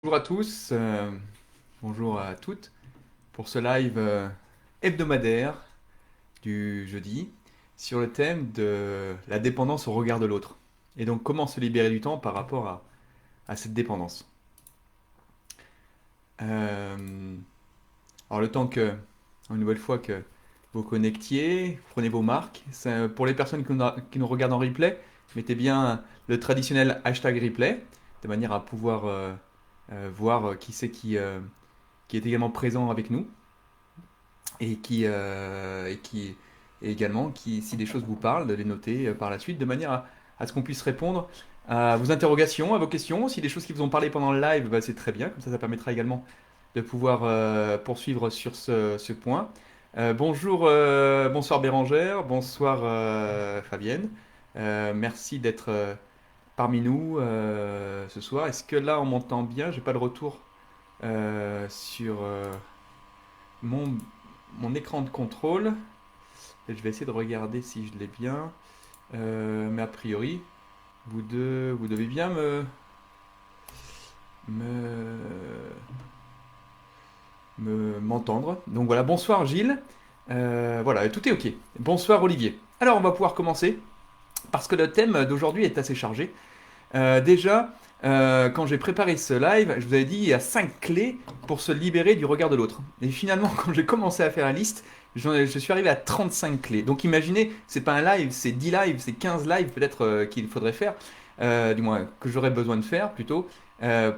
Bonjour à tous, bonjour à toutes pour ce live hebdomadaire du jeudi sur le thème de la dépendance au regard de l'autre. Et donc comment se libérer du temps par rapport à cette dépendance. Euh, alors le temps que, une nouvelle fois que vous connectiez, prenez vos marques. Pour les personnes qui nous regardent en replay, mettez bien le traditionnel hashtag replay de manière à pouvoir voir qui c'est qui est également présent avec nous et également qui, si des choses vous parlent, de les noter par la suite de manière à ce qu'on puisse répondre à vos interrogations, à vos questions. Si des choses qui vous ont parlé pendant le live, bah, c'est très bien, comme ça permettra également de pouvoir poursuivre sur ce point. Bonjour, bonsoir Bérangère, bonsoir Fabienne. Merci d'être parmi nous ce soir. Est-ce que là on m'entend bien? J'ai pas de retour sur mon, mon écran de contrôle. Et je vais essayer de regarder si je l'ai bien. Mais a priori, vous devez bien me, m'entendre. Donc voilà, bonsoir Gilles. Voilà, tout est ok. Bonsoir Olivier. Alors on va pouvoir commencer parce que le thème d'aujourd'hui est assez chargé. Déjà, quand j'ai préparé ce live, je vous avais dit il y a 5 clés pour se libérer du regard de l'autre. Et finalement, quand j'ai commencé à faire la liste, je suis arrivé à 35 clés. Donc imaginez, c'est pas un live, c'est 10 lives, c'est 15 lives peut-être qu'il faudrait faire, du moins que j'aurais besoin de faire plutôt,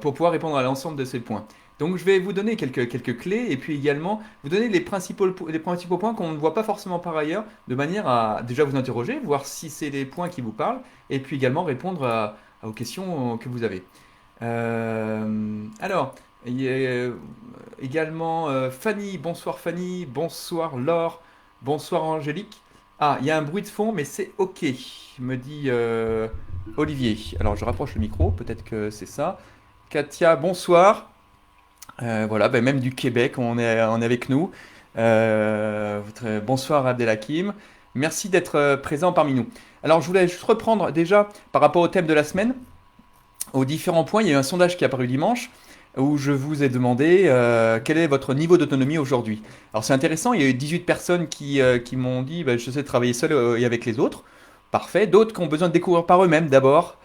pour pouvoir répondre à l'ensemble de ces points. Donc je vais vous donner quelques clés et puis également vous donner les principaux points qu'on ne voit pas forcément par ailleurs, de manière à déjà vous interroger, voir si c'est les points qui vous parlent, et puis également répondre aux questions que vous avez. Alors, il y a également Fanny, bonsoir Laure, bonsoir Angélique. Ah, il y a un bruit de fond, mais c'est ok, me dit Olivier. Alors, je rapproche le micro, peut-être que c'est ça. Katia, bonsoir. Voilà, ben, même du Québec, on est avec nous. Bonsoir Abdelhakim. Merci d'être présent parmi nous. Alors, je voulais juste reprendre déjà par rapport au thème de la semaine, aux différents points. Il y a eu un sondage qui est apparu dimanche où je vous ai demandé quel est votre niveau d'autonomie aujourd'hui. Alors, c'est intéressant, il y a eu 18 personnes qui m'ont dit bah, je sais travailler seul et avec les autres. Parfait. D'autres qui ont besoin de découvrir par eux-mêmes d'abord.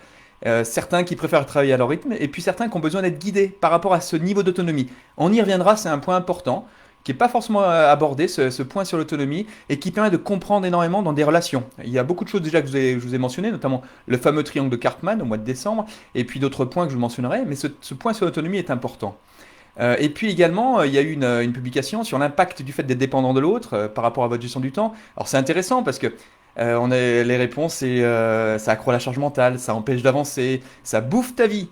Certains qui préfèrent travailler à leur rythme, et puis certains qui ont besoin d'être guidés par rapport à ce niveau d'autonomie. On y reviendra, c'est un point important, qui n'est pas forcément abordé, ce point sur l'autonomie, et qui permet de comprendre énormément dans des relations. Il y a beaucoup de choses déjà que je vous ai mentionnées, notamment le fameux triangle de Karpman au mois de décembre, et puis d'autres points que je vous mentionnerai, mais ce point sur l'autonomie est important. Et puis également, il y a eu une publication sur l'impact du fait d'être dépendant de l'autre par rapport à votre gestion du temps. Alors c'est intéressant parce que on a les réponses, c'est ça accroît la charge mentale, ça empêche d'avancer, ça bouffe ta vie.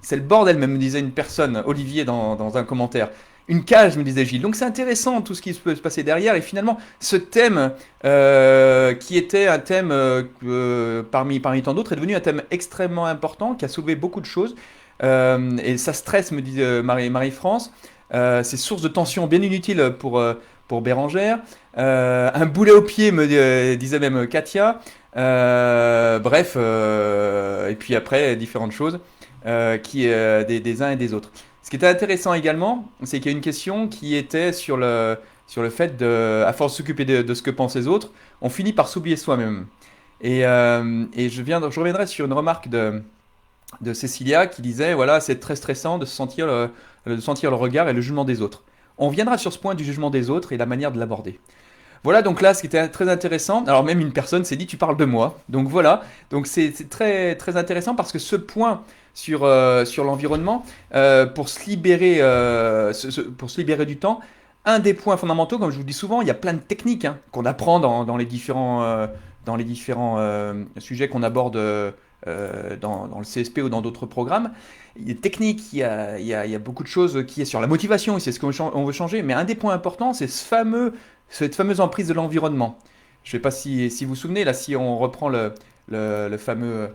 C'est le bordel, même me disait une personne, Olivier, dans un commentaire. Une cage, me disait Gilles. Donc c'est intéressant tout ce qui peut se passer derrière. Et finalement, ce thème, qui était un thème parmi tant d'autres, est devenu un thème extrêmement important, qui a soulevé beaucoup de choses. Et ça stresse, me dit Marie-France. C'est source de tension bien inutile pour Bérangère. Un boulet au pied, disait même Katia. Bref, et puis après, différentes choses des uns et des autres. Ce qui était intéressant également, c'est qu'il y a une question qui était sur le fait de, à force de s'occuper de ce que pensent les autres, on finit par s'oublier soi-même. Et je reviendrai sur une remarque de Cécilia qui disait, voilà, c'est très stressant de sentir le regard et le jugement des autres. On viendra sur ce point du jugement des autres et la manière de l'aborder. Voilà, donc là, ce qui était très intéressant, alors même une personne s'est dit, tu parles de moi. Donc voilà, donc c'est très, très intéressant parce que ce point sur l'environnement, pour se libérer du temps, un des points fondamentaux, comme je vous le dis souvent, il y a plein de techniques hein, qu'on apprend dans les différents sujets qu'on aborde dans le CSP ou dans d'autres programmes. Il y a des techniques, il y a beaucoup de choses qui est sur la motivation, c'est ce qu'on veut changer, mais un des points importants, c'est cette fameuse emprise de l'environnement. Je ne sais pas si vous vous souvenez, là, si on reprend le fameux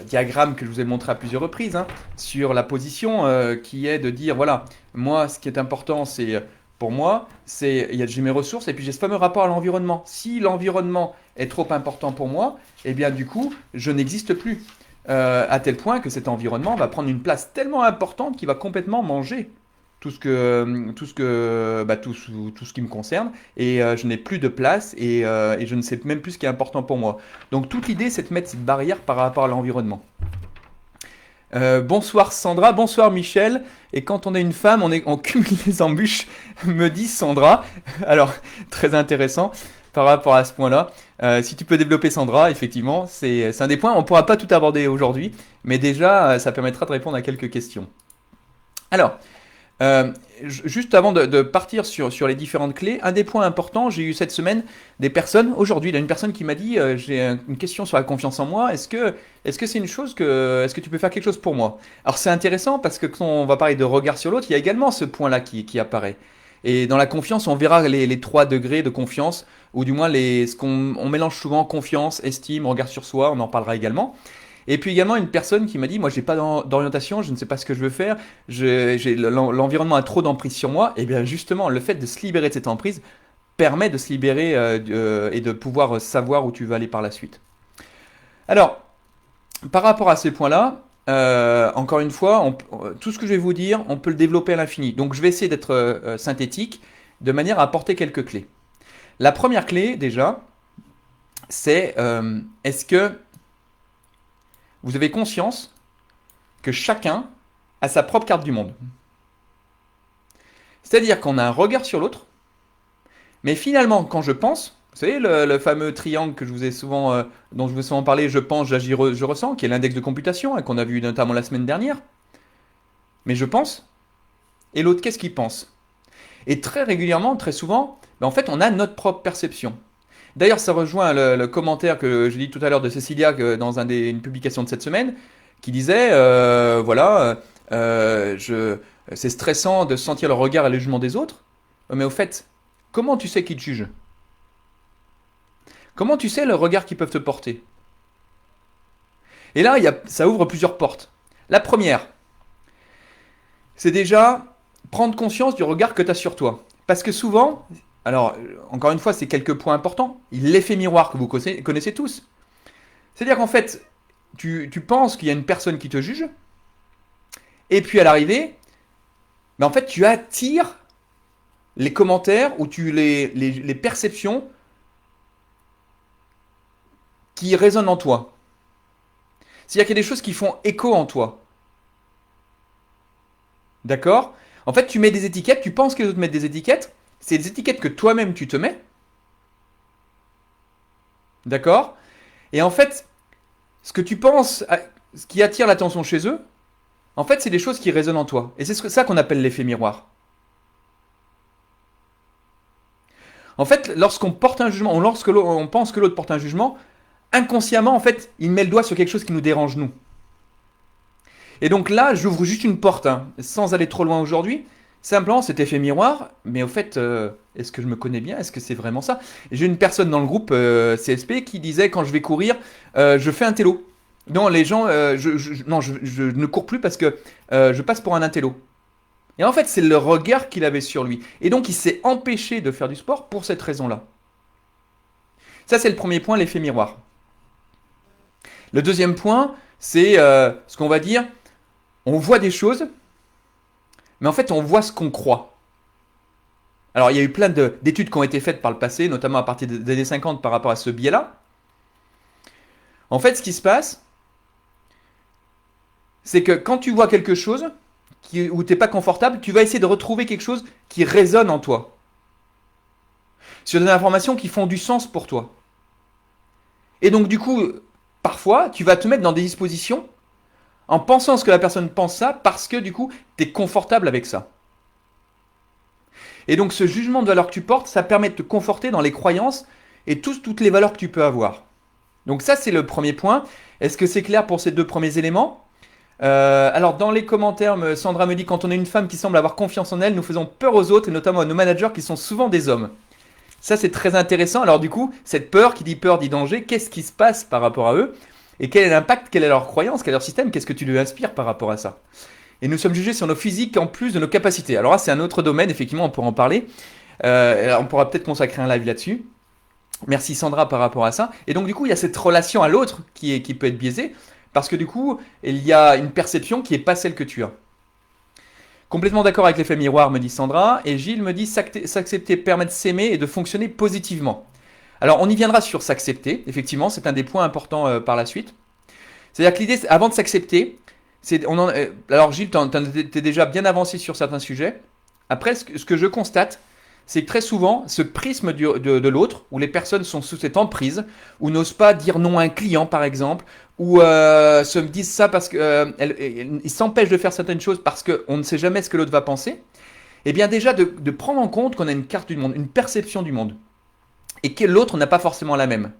diagramme que je vous ai montré à plusieurs reprises, hein, sur la position qui est de dire, voilà, moi, ce qui est important, c'est pour moi, j'ai mes ressources et puis j'ai ce fameux rapport à l'environnement. Si l'environnement est trop important pour moi, eh bien du coup, je n'existe plus. à tel point que cet environnement va prendre une place tellement importante qu'il va complètement manger tout ce qui me concerne, et je n'ai plus de place, et je ne sais même plus ce qui est important pour moi. Donc toute l'idée, c'est de mettre cette barrière par rapport à l'environnement. Bonsoir Sandra, bonsoir Michel. Et quand on est une femme, on cumule les embûches, me dit Sandra. Alors, très intéressant par rapport à ce point-là. Si tu peux développer Sandra, effectivement, c'est un des points. On ne pourra pas tout aborder aujourd'hui, mais déjà, ça permettra de répondre à quelques questions. Alors, juste avant de partir sur les différentes clés, un des points importants, j'ai eu cette semaine des personnes, aujourd'hui, il y a une personne qui m'a dit, j'ai une question sur la confiance en moi, est-ce que c'est une chose est-ce que tu peux faire quelque chose pour moi? Alors c'est intéressant parce que quand on va parler de regard sur l'autre, il y a également ce point-là qui apparaît. Et dans la confiance, on verra les 3 degrés de confiance, ou du moins ce qu'on on mélange souvent confiance, estime, regard sur soi, on en parlera également. Et puis également une personne qui m'a dit, moi j'ai pas d'orientation, je ne sais pas ce que je veux faire, l'environnement a trop d'emprise sur moi. Et bien justement, le fait de se libérer de cette emprise permet de se libérer et de pouvoir savoir où tu veux aller par la suite. Alors, par rapport à ces points-là, encore une fois, tout ce que je vais vous dire, on peut le développer à l'infini. Donc je vais essayer d'être synthétique de manière à apporter quelques clés. La première clé déjà, c'est est-ce que vous avez conscience que chacun a sa propre carte du monde. C'est-à-dire qu'on a un regard sur l'autre, mais finalement, quand je pense, vous savez, le fameux triangle que dont je vous ai souvent parlé, je pense, j'agis, je ressens, qui est l'index de computation, hein, qu'on a vu notamment la semaine dernière. Mais je pense, et l'autre, qu'est-ce qu'il pense? Et très régulièrement, très souvent, en fait, on a notre propre perception. D'ailleurs, ça rejoint le commentaire que j'ai dit tout à l'heure de Cécilia dans une publication de cette semaine, qui disait, voilà, c'est stressant de sentir le regard et le jugement des autres, mais au fait, comment tu sais qu'ils te jugent? Comment tu sais le regard qu'ils peuvent te porter? Et là, ça ouvre plusieurs portes. La première, c'est déjà prendre conscience du regard que tu as sur toi. Parce que souvent, alors encore une fois, c'est quelques points importants, l'effet miroir que vous connaissez tous. C'est-à-dire qu'en fait, tu penses qu'il y a une personne qui te juge, et puis à l'arrivée, en fait, tu attires les commentaires ou les perceptions qui résonnent en toi. C'est-à-dire qu'il y a des choses qui font écho en toi. D'accord? En fait, tu mets des étiquettes, tu penses que les autres mettent des étiquettes, c'est des étiquettes que toi-même tu te mets. D'accord? Et en fait, ce que tu penses, ce qui attire l'attention chez eux, en fait, c'est des choses qui résonnent en toi. Et c'est ça qu'on appelle l'effet miroir. En fait, lorsqu'on porte un jugement, ou lorsque on pense que l'autre porte un jugement, inconsciemment, en fait, il met le doigt sur quelque chose qui nous dérange, nous. Et donc là, j'ouvre juste une porte, hein, sans aller trop loin aujourd'hui. Simplement, cet effet miroir, mais au fait, est-ce que je me connais bien? Est-ce que c'est vraiment ça? J'ai une personne dans le groupe CSP qui disait, quand je vais courir, je fais un télo. Non, les gens, non, je ne cours plus parce que je passe pour un intello. Et en fait, c'est le regard qu'il avait sur lui. Et donc, il s'est empêché de faire du sport pour cette raison-là. Ça, c'est le premier point, l'effet miroir. Le deuxième point, c'est ce qu'on va dire, on voit des choses, mais en fait, on voit ce qu'on croit. Alors, il y a eu plein d'études qui ont été faites par le passé, notamment à partir des années 50 par rapport à ce biais-là. En fait, ce qui se passe, c'est que quand tu vois quelque chose où tu n'es pas confortable, tu vas essayer de retrouver quelque chose qui résonne en toi. Sur des informations qui font du sens pour toi. Et donc, du coup, parfois, tu vas te mettre dans des dispositions en pensant ce que la personne pense ça, parce que du coup, tu es confortable avec ça. Et donc ce jugement de valeur que tu portes, ça permet de te conforter dans les croyances et toutes les valeurs que tu peux avoir. Donc ça, c'est le premier point. Est-ce que c'est clair pour ces deux premiers éléments? Alors dans les commentaires, Sandra me dit, quand on est une femme qui semble avoir confiance en elle, nous faisons peur aux autres, et notamment à nos managers qui sont souvent des hommes. Ça, c'est très intéressant. Alors du coup, cette peur, qui dit peur, dit danger, qu'est-ce qui se passe par rapport à eux? Et quel est l'impact, quelle est leur croyance, quel est leur système, qu'est-ce que tu lui inspires par rapport à ça? Et nous sommes jugés sur nos physiques en plus de nos capacités. Alors là, c'est un autre domaine, effectivement, on pourra en parler. On pourra peut-être consacrer un live là-dessus. Merci Sandra par rapport à ça. Et donc du coup, il y a cette relation à l'autre qui peut être biaisée, Parce que du coup, il y a une perception qui n'est pas celle que tu as. Complètement d'accord avec l'effet miroir, me dit Sandra. Et Gilles me dit s'accepter permet de s'aimer et de fonctionner positivement. Alors, on y viendra sur s'accepter. Effectivement, c'est un des points importants par la suite. C'est-à-dire que l'idée, avant de s'accepter, alors Gilles, t'es déjà bien avancé sur certains sujets. Après, ce que je constate, c'est que très souvent, ce prisme de l'autre, où les personnes sont sous cette emprise, ou n'osent pas dire non à un client, par exemple, ou se disent ça parce qu'ils s'empêchent de faire certaines choses parce qu'on ne sait jamais ce que l'autre va penser, eh bien déjà de prendre en compte qu'on a une carte du monde, une perception du monde, et que l'autre n'a pas forcément la même.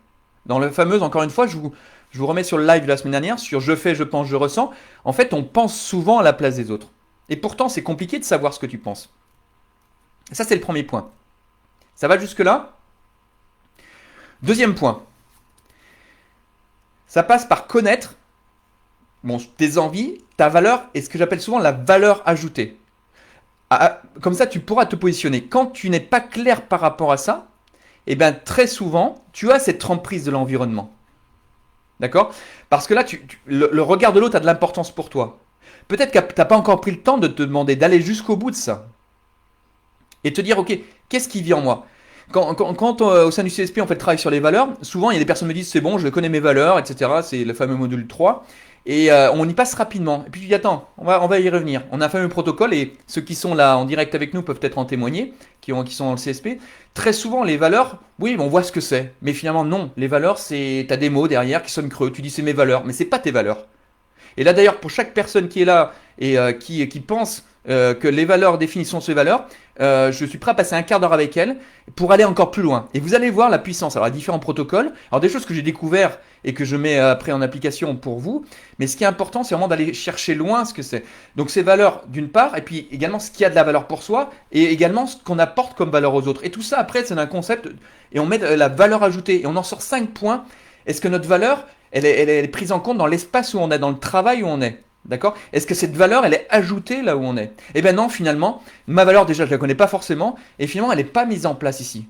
Dans le fameux, encore une fois, je vous remets sur le live de la semaine dernière, sur je fais, je pense, je ressens, en fait, on pense souvent à la place des autres. Et pourtant, c'est compliqué de savoir ce que tu penses. Ça, c'est le premier point. Ça va jusque-là? Deuxième point. Ça passe par connaître tes envies, ta valeur et ce que j'appelle souvent la valeur ajoutée. Comme ça, tu pourras te positionner. Quand tu n'es pas clair par rapport à ça, eh bien, très souvent, tu as cette emprise de l'environnement. D'accord? Parce que là, le regard de l'autre a de l'importance pour toi. Peut-être que tu n'as pas encore pris le temps de te demander, d'aller jusqu'au bout de ça. Et te dire, ok, qu'est-ce qui vit en moi? Quand au sein du CSP on fait le travail sur les valeurs, souvent il y a des personnes qui me disent c'est bon, je connais mes valeurs, etc. C'est le fameux module 3. Et on y passe rapidement. Et puis tu dis attends, on va y revenir. On a un fameux protocole et ceux qui sont là en direct avec nous peuvent peut-être en témoigner, qui sont dans le CSP. Très souvent les valeurs, oui, on voit ce que c'est. Mais finalement non, les valeurs, t'as des mots derrière qui sonnent creux. Tu dis c'est mes valeurs, mais c'est pas tes valeurs. Et là d'ailleurs pour chaque personne qui est là et qui pense que les valeurs définissent ses valeurs, je suis prêt à passer un quart d'heure avec elle pour aller encore plus loin. Et vous allez voir la puissance. Alors, il y a différents protocoles. Alors, des choses que j'ai découvert et que je mets après en application pour vous. Mais ce qui est important, c'est vraiment d'aller chercher loin ce que c'est. Donc, ces valeurs d'une part, et puis également ce qui a de la valeur pour soi, et également ce qu'on apporte comme valeur aux autres. Et tout ça, après, c'est un concept, et on met la valeur ajoutée. Et on en sort 5 points. Est-ce que notre valeur, elle est prise en compte dans l'espace où on est, dans le travail où on est? D'accord? Est-ce que cette valeur, elle est ajoutée là où on est? Eh bien non, finalement, ma valeur déjà, je la connais pas forcément, et finalement, elle n'est pas mise en place ici.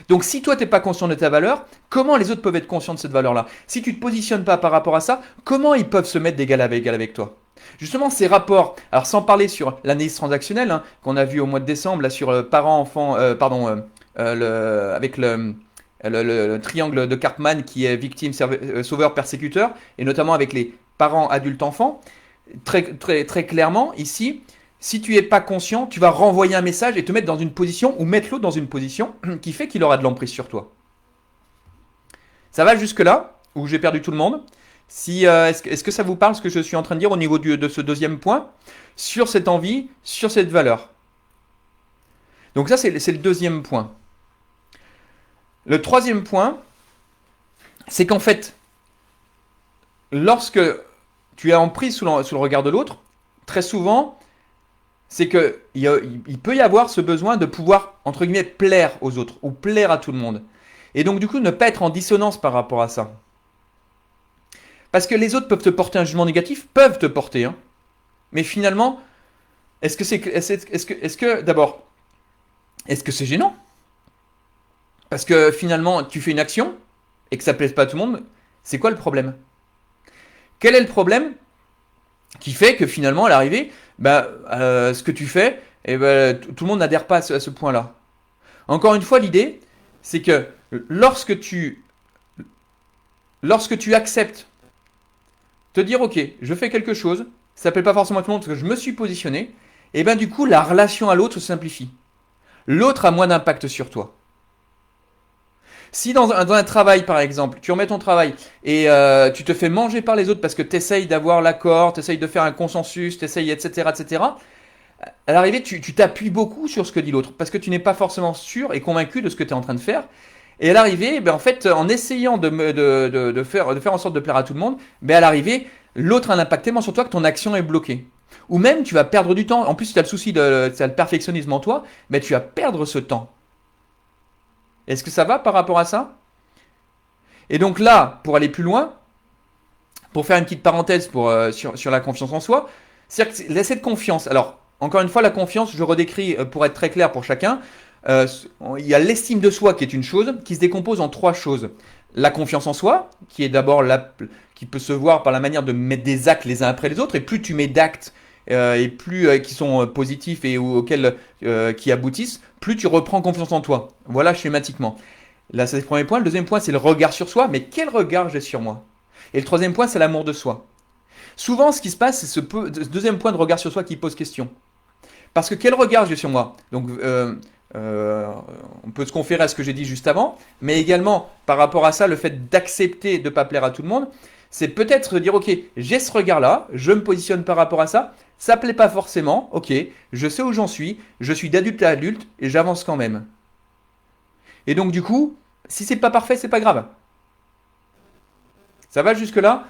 Donc si toi, tu n'es pas conscient de ta valeur, comment les autres peuvent être conscients de cette valeur-là? Si tu ne te positionnes pas par rapport à ça, comment ils peuvent se mettre d'égal à égal avec toi? Justement, ces rapports, alors sans parler sur l'analyse transactionnelle, hein, qu'on a vu au mois de décembre, là, sur parents-enfants, avec le triangle de Karpman qui est victime, sauveur, persécuteur, et notamment avec les parents, adultes, enfants. Très clairement, ici, si tu n'es pas conscient, tu vas renvoyer un message et te mettre dans une position ou mettre l'autre dans une position qui fait qu'il aura de l'emprise sur toi. Ça va jusque-là, où j'ai perdu tout le monde? Est-ce que ça vous parle ce que je suis en train de dire au niveau de ce deuxième point? Sur cette envie, sur cette valeur. Donc ça, c'est le deuxième point. Le troisième point, c'est qu'en fait, lorsque tu es en prise sous le regard de l'autre, très souvent, c'est qu'il peut y avoir ce besoin de pouvoir, entre guillemets, plaire aux autres ou plaire à tout le monde. Et donc, du coup, ne pas être en dissonance par rapport à ça. Parce que les autres peuvent te porter un jugement négatif, peuvent te porter. Hein. Mais finalement, d'abord, est-ce que c'est gênant? Parce que finalement, tu fais une action et que ça ne plaise pas à tout le monde, c'est quoi le problème? Quel est le problème qui fait que finalement, à l'arrivée, ce que tu fais, tout le monde n'adhère pas à ce point-là? Encore une fois, l'idée, c'est que lorsque tu acceptes te dire, ok, je fais quelque chose, ça ne plaît pas forcément à tout le monde parce que je me suis positionné, et bien du coup, la relation à l'autre se simplifie. L'autre a moins d'impact sur toi. Si dans un travail, par exemple, tu remets ton travail et tu te fais manger par les autres parce que tu essayes d'avoir l'accord, tu essayes de faire un consensus, tu essayes, etc., à l'arrivée, tu t'appuies beaucoup sur ce que dit l'autre parce que tu n'es pas forcément sûr et convaincu de ce que tu es en train de faire. Et à l'arrivée, en fait, en essayant de faire en sorte de plaire à tout le monde, à l'arrivée, l'autre a un impact tellement sur toi que ton action est bloquée. Ou même, tu vas perdre du temps. En plus, si tu as le souci tu as le perfectionnisme en toi, tu vas perdre ce temps. Est-ce que ça va par rapport à ça? Et donc là, pour aller plus loin, pour faire une petite parenthèse sur la confiance en soi, c'est-à-dire que cette confiance, alors encore une fois, la confiance, je redécris pour être très clair pour chacun, il y a l'estime de soi qui est une chose, qui se décompose en 3 choses. La confiance en soi, qui est d'abord qui peut se voir par la manière de mettre des actes les uns après les autres. Et plus tu mets d'actes et plus qui sont positifs et auxquels qui aboutissent, plus tu reprends confiance en toi. Voilà schématiquement. Là, c'est le premier point. Le deuxième point, c'est le regard sur soi. Mais quel regard j'ai sur moi? Et le troisième point, c'est l'amour de soi. Souvent, ce qui se passe, c'est ce deuxième point de regard sur soi qui pose question. Parce que quel regard j'ai sur moi? Donc, on peut se conférer à ce que j'ai dit juste avant, mais également par rapport à ça, le fait d'accepter de ne pas plaire à tout le monde, c'est peut-être dire, ok, j'ai ce regard-là, je me positionne par rapport à ça, ça plaît pas forcément, ok, je sais où j'en suis, je suis d'adulte à adulte et j'avance quand même. Et donc du coup, si c'est pas parfait, c'est pas grave. Ça va jusque-là?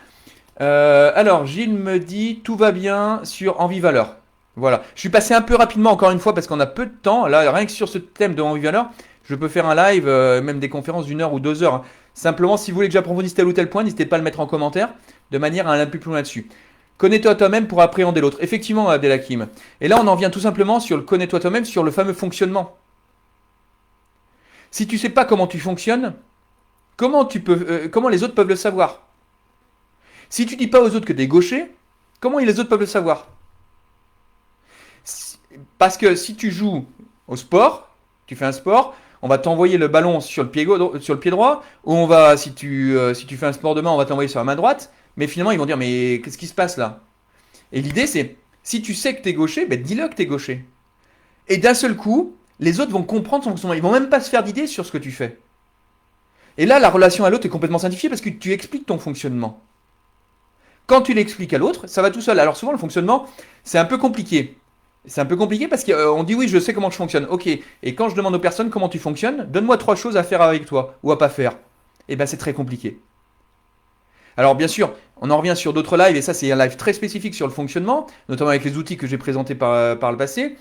Alors, Gilles me dit tout va bien sur Envie Valeur. Voilà. Je suis passé un peu rapidement encore une fois parce qu'on a peu de temps. Là, rien que sur ce thème de Envie Valeur, je peux faire un live, même des conférences d'1 heure ou 2 heures, hein. Simplement, si vous voulez que j'approfondisse tel ou tel point, n'hésitez pas à le mettre en commentaire de manière à aller un peu plus loin là-dessus. Connais-toi toi-même pour appréhender l'autre. Effectivement, Abdelhakim. Et là, on en vient tout simplement sur le connais-toi toi-même, sur le fameux fonctionnement. Si tu sais pas comment tu fonctionnes, comment les autres peuvent le savoir? Si tu dis pas aux autres que tu es gaucher, comment les autres peuvent le savoir? Parce que si tu joues au sport, tu fais un sport, on va t'envoyer le ballon sur le sur le pied droit, ou si tu fais un sport de main, on va t'envoyer sur la main droite, mais finalement ils vont dire mais qu'est-ce qui se passe là? Et l'idée c'est, si tu sais que tu es gaucher, ben dis-le que tu es gaucher. Et d'un seul coup, les autres vont comprendre son fonctionnement, ils vont même pas se faire d'idées sur ce que tu fais. Et là, la relation à l'autre est complètement simplifiée parce que tu expliques ton fonctionnement. Quand tu l'expliques à l'autre, ça va tout seul. Alors souvent, le fonctionnement, c'est un peu compliqué. C'est un peu compliqué parce qu'on dit oui, je sais comment je fonctionne. Ok, et quand je demande aux personnes comment tu fonctionnes, donne-moi 3 choses à faire avec toi ou à pas faire. Eh bien, c'est très compliqué. Alors bien sûr, on en revient sur d'autres lives, et ça c'est un live très spécifique sur le fonctionnement, notamment avec les outils que j'ai présentés par le passé,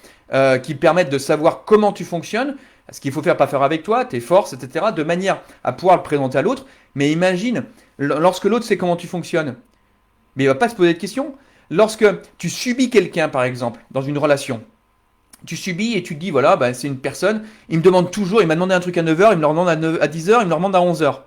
qui permettent de savoir comment tu fonctionnes, ce qu'il faut faire, pas faire avec toi, tes forces, etc., de manière à pouvoir le présenter à l'autre. Mais imagine, lorsque l'autre sait comment tu fonctionnes, mais il va pas se poser de questions. Lorsque tu subis quelqu'un, par exemple, dans une relation, tu subis et tu te dis, voilà, ben, c'est une personne, il me demande toujours, il m'a demandé un truc à 9 heures, il me le demande à 10 heures, il me le demande à 11 heures.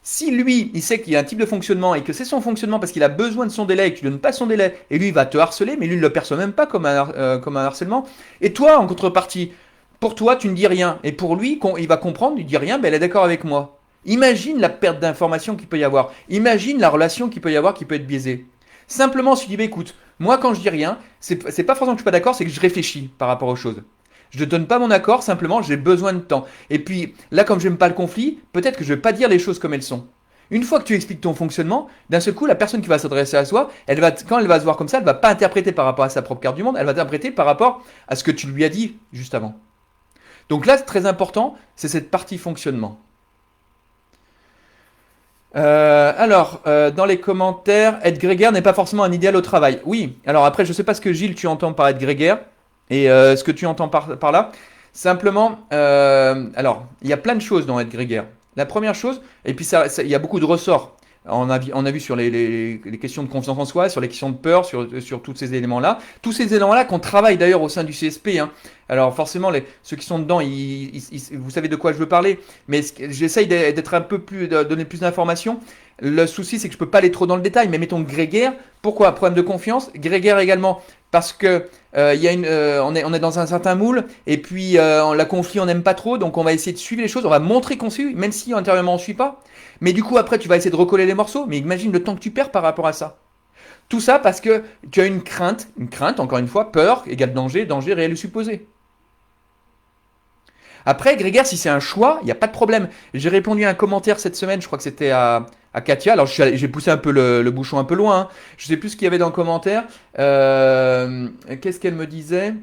Si lui, il sait qu'il y a un type de fonctionnement et que c'est son fonctionnement parce qu'il a besoin de son délai et que tu ne donnes pas son délai, et lui, il va te harceler, mais lui, il ne le perçoit même pas comme un harcèlement. Et toi, en contrepartie, pour toi, tu ne dis rien. Et pour lui, il va comprendre, il ne dit rien, ben, elle est d'accord avec moi. Imagine la perte d'information qu'il peut y avoir. Imagine la relation qu'il peut y avoir qui peut être biaisée. Simplement, si tu dis, bah, écoute, moi, quand je dis rien, c'est pas forcément que je suis pas d'accord, c'est que je réfléchis par rapport aux choses. Je ne donne pas mon accord, simplement j'ai besoin de temps. Et puis là, comme j'aime pas le conflit, peut-être que je vais pas dire les choses comme elles sont. Une fois que tu expliques ton fonctionnement, d'un seul coup, la personne qui va s'adresser à soi, quand elle va se voir comme ça, elle va pas interpréter par rapport à sa propre carte du monde, elle va interpréter par rapport à ce que tu lui as dit juste avant. Donc là, c'est très important, c'est cette partie fonctionnement. Dans les commentaires, être grégaire n'est pas forcément un idéal au travail. Oui, alors après, je sais pas ce que Gilles, tu entends par être grégaire. Et ce que tu entends par là, simplement, alors, il y a plein de choses dans être grégaire. La première chose, et puis il y a beaucoup de ressorts. On a vu sur les questions de confiance en soi, sur les questions de peur, sur tous ces éléments-là. Tous ces éléments-là qu'on travaille d'ailleurs au sein du CSP, hein. Alors forcément, ceux qui sont dedans, vous savez de quoi je veux parler, mais j'essaye d'être un peu plus, de donner plus d'informations. Le souci, c'est que je peux pas aller trop dans le détail, mais mettons grégaire. Pourquoi? Problème de confiance. Grégaire également, parce que on est dans un certain moule, et puis la conflit, on n'aime pas trop, donc on va essayer de suivre les choses, on va montrer qu'on suit, même si intérieurement on ne suit pas. Mais du coup, après, tu vas essayer de recoller les morceaux, mais imagine le temps que tu perds par rapport à ça. Tout ça parce que tu as une crainte, encore une fois, peur égale danger, danger réel ou supposé. Après, grégaire, si c'est un choix, il n'y a pas de problème. J'ai répondu à un commentaire cette semaine, je crois que c'était à Katia. Alors, j'ai poussé un peu le bouchon un peu loin, hein. Je sais plus ce qu'il y avait dans le commentaire. Qu'est-ce qu'elle me disait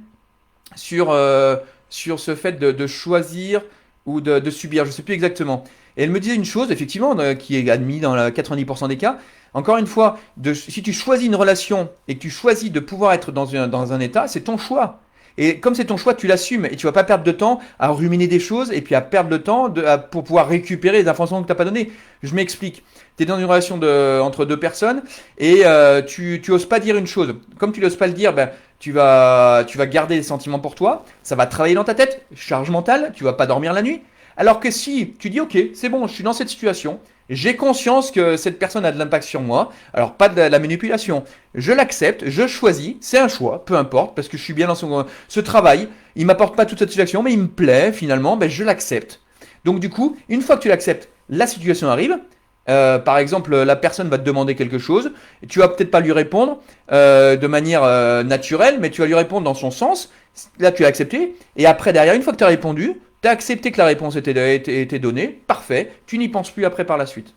sur ce fait de choisir ou de subir, je sais plus exactement. Et elle me disait une chose, effectivement, qui est admise dans 90% des cas. Encore une fois, si tu choisis une relation et que tu choisis de pouvoir être dans un état, c'est ton choix. Et comme c'est ton choix, tu l'assumes et tu vas pas perdre de temps à ruminer des choses et puis à perdre le temps pour pouvoir récupérer les informations que tu n'as pas données. Je m'explique. Tu es dans une relation entre deux personnes et tu oses pas dire une chose. Comme tu n'oses pas le dire, ben, tu vas garder les sentiments pour toi. Ça va travailler dans ta tête, charge mentale, tu vas pas dormir la nuit. Alors que si tu dis, ok, c'est bon, je suis dans cette situation, j'ai conscience que cette personne a de l'impact sur moi, alors pas de la manipulation, je l'accepte, je choisis, c'est un choix, peu importe, parce que je suis bien dans ce travail, il m'apporte pas toute satisfaction, mais il me plaît finalement, ben je l'accepte. Donc du coup, une fois que tu l'acceptes, la situation arrive. Par exemple, la personne va te demander quelque chose, et tu vas peut-être pas lui répondre de manière naturelle, mais tu vas lui répondre dans son sens. Là, tu as accepté, et après, derrière, une fois que tu as répondu, tu as accepté que la réponse était donnée, parfait, tu n'y penses plus après par la suite.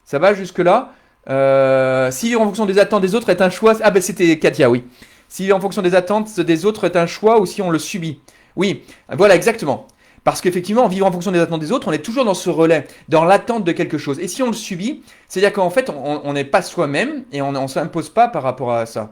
Ça va jusque-là. Si en fonction des attentes des autres est un choix. Ah ben c'était Katia, oui. Si en fonction des attentes des autres est un choix ou si on le subit. Oui, voilà, exactement. Parce qu'effectivement, vivre en fonction des attentes des autres, on est toujours dans ce relais, dans l'attente de quelque chose. Et si on le subit, c'est-à-dire qu'en fait, on n'est pas soi-même et on ne s'impose pas par rapport à ça.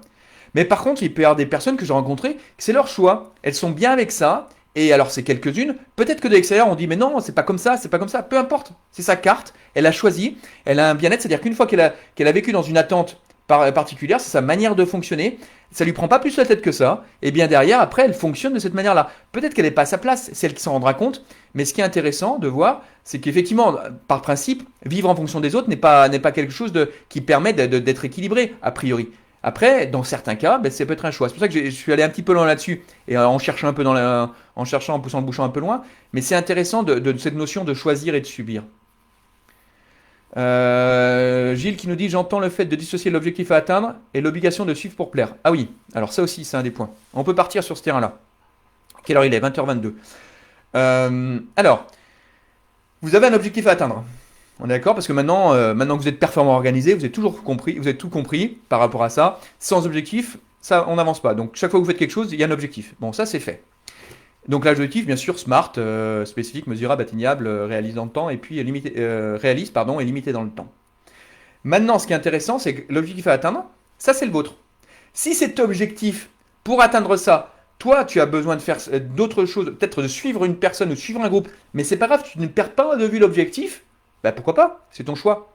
Mais par contre, il peut y avoir des personnes que j'ai rencontrées, que c'est leur choix. Elles sont bien avec ça. Et alors, c'est quelques-unes. Peut-être que de l'extérieur, on dit, mais non, c'est pas comme ça, c'est pas comme ça. Peu importe. C'est sa carte. Elle a choisi. Elle a un bien-être. C'est-à-dire qu'une fois qu'elle a vécu dans une attente particulière, c'est sa manière de fonctionner. Ça lui prend pas plus la tête que ça. Et bien derrière, après, elle fonctionne de cette manière-là. Peut-être qu'elle n'est pas à sa place, c'est elle qui s'en rendra compte. Mais ce qui est intéressant de voir, c'est qu'effectivement, par principe, vivre en fonction des autres n'est pas quelque chose qui permet d'être équilibré, a priori. Après, dans certains cas, ben, ça peut être un choix. C'est pour ça que je suis allé un petit peu loin là-dessus, et en cherchant un peu en poussant le bouchon un peu loin. Mais c'est intéressant de cette notion de choisir et de subir. Gilles qui nous dit j'entends le fait de dissocier l'objectif à atteindre et l'obligation de suivre pour plaire. Ah oui, alors ça aussi c'est un des points. On peut partir sur ce terrain-là. Quelle heure il est? 20h22. Alors, vous avez un objectif à atteindre. On est d'accord? Parce que maintenant que vous êtes performant organisé, vous avez toujours compris, vous avez tout compris par rapport à ça. Sans objectif, ça, on n'avance pas. Donc chaque fois que vous faites quelque chose, il y a un objectif. Bon, ça c'est fait. Donc l'objectif, bien sûr, smart, spécifique, mesurable, atteignable, réalise dans le temps, et puis réalise, pardon, et limité dans le temps. Maintenant, ce qui est intéressant, c'est que l'objectif à atteindre, ça c'est le vôtre. Si cet objectif, pour atteindre ça, toi, tu as besoin de faire d'autres choses, peut-être de suivre une personne ou de suivre un groupe, mais c'est pas grave, tu ne perds pas de vue l'objectif, bah pourquoi pas, c'est ton choix.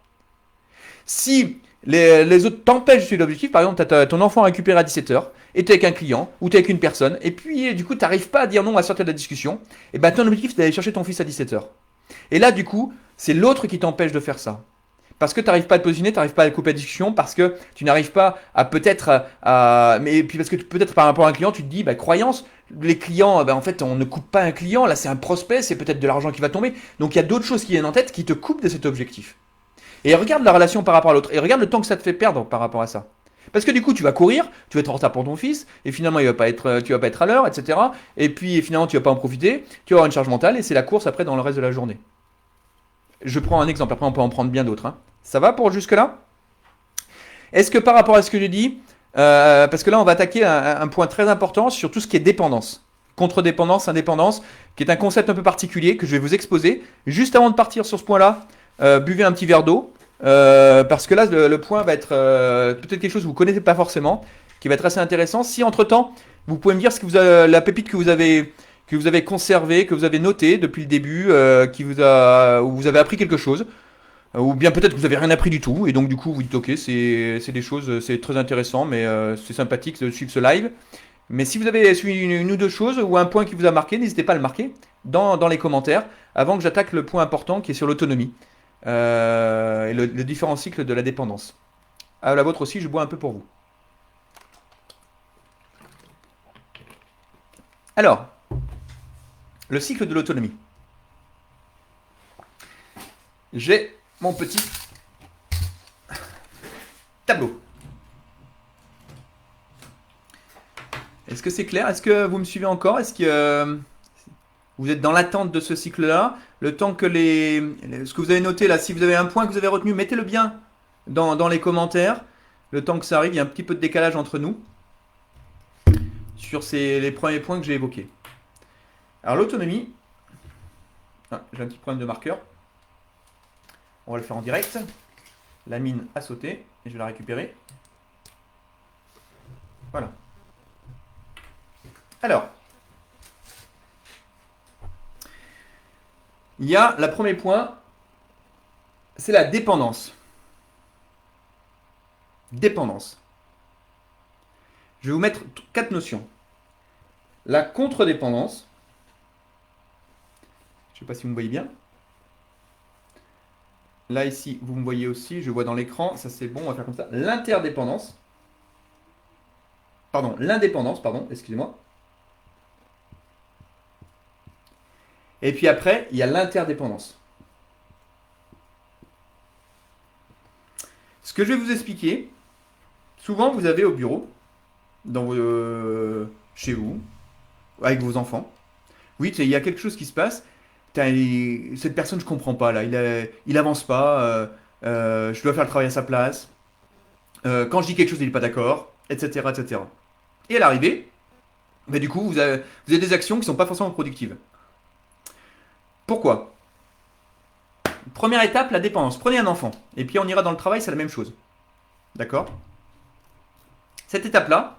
Si les autres t'empêchent de suivre l'objectif, par exemple, tu as ton enfant à récupérer à 17h, et tu es avec un client, ou tu es avec une personne, et puis du coup, tu n'arrives pas à dire non à sortir de la discussion, et ben ton objectif, c'est d'aller chercher ton fils à 17h. Et là, du coup, c'est l'autre qui t'empêche de faire ça. Parce que tu n'arrives pas à te positionner, tu n'arrives pas à couper la discussion, parce que tu n'arrives pas à peut-être. Mais puis parce que peut-être par rapport à un client, tu te dis, bah, croyance, les clients, bah, en fait, on ne coupe pas un client, là c'est un prospect, c'est peut-être de l'argent qui va tomber. Donc il y a d'autres choses qui viennent en tête qui te coupent de cet objectif. Et regarde la relation par rapport à l'autre. Et regarde le temps que ça te fait perdre par rapport à ça. Parce que du coup, tu vas courir, tu vas être en retard pour ton fils, et finalement, tu vas pas être à l'heure, etc. Et puis finalement, tu vas pas en profiter, tu vas avoir une charge mentale, et c'est la course après dans le reste de la journée. Je prends un exemple, après on peut en prendre bien d'autres. Hein. Ça va pour jusque-là? Est-ce que par rapport à ce que j'ai dit, parce que là, on va attaquer un point très important sur tout ce qui est dépendance. Contre-dépendance, indépendance, qui est un concept un peu particulier que je vais vous exposer. Juste avant de partir sur ce point-là, buvez un petit verre d'eau. Parce que là, le point va être peut-être quelque chose que vous ne connaissez pas forcément, qui va être assez intéressant. Si entre-temps, vous pouvez me dire ce que la pépite que vous avez conservée, que vous avez notée depuis le début, où vous avez appris quelque chose, ou bien peut-être que vous n'avez rien appris du tout, et donc du coup vous dites ok, c'est des choses, c'est très intéressant, mais c'est sympathique de suivre ce live. Mais si vous avez suivi une ou deux choses, ou un point qui vous a marqué, n'hésitez pas à le marquer dans les commentaires, avant que j'attaque le point important qui est sur l'autonomie. Et le différent cycle de la dépendance. À la vôtre aussi, je bois un peu pour vous. Alors, le cycle de l'autonomie. J'ai mon petit tableau. Est-ce que c'est clair? Est-ce que vous me suivez encore? Est-ce que vous êtes dans l'attente de ce cycle-là? Le temps que ce que vous avez noté là, si vous avez un point que vous avez retenu, mettez-le bien dans les commentaires. Le temps que ça arrive, il y a un petit peu de décalage entre nous sur les premiers points que j'ai évoqués. Alors l'autonomie, j'ai un petit problème de marqueur. On va le faire en direct. La mine a sauté et je vais la récupérer. Voilà. Alors, il y a le premier point, c'est la dépendance. Dépendance. Je vais vous mettre 4 notions. La contre-dépendance, Je ne sais pas si vous me voyez bien. Là, ici, vous me voyez aussi, je vois dans l'écran, ça c'est bon, on va faire comme ça. L'interdépendance. Pardon, l'indépendance, pardon, excusez-moi. Et puis après, il y a l'interdépendance. Ce que je vais vous expliquer, souvent vous avez au bureau, chez vous, avec vos enfants. Oui, il y a quelque chose qui se passe. Cette personne, je comprends pas là. Il avance pas. Je dois faire le travail à sa place. Quand je dis quelque chose, il n'est pas d'accord, etc., etc. Et à l'arrivée, bah, du coup, vous avez des actions qui sont pas forcément productives. Pourquoi? Première étape, la dépendance. Prenez un enfant. Et puis on ira dans le travail, c'est la même chose. D'accord? Cette étape-là,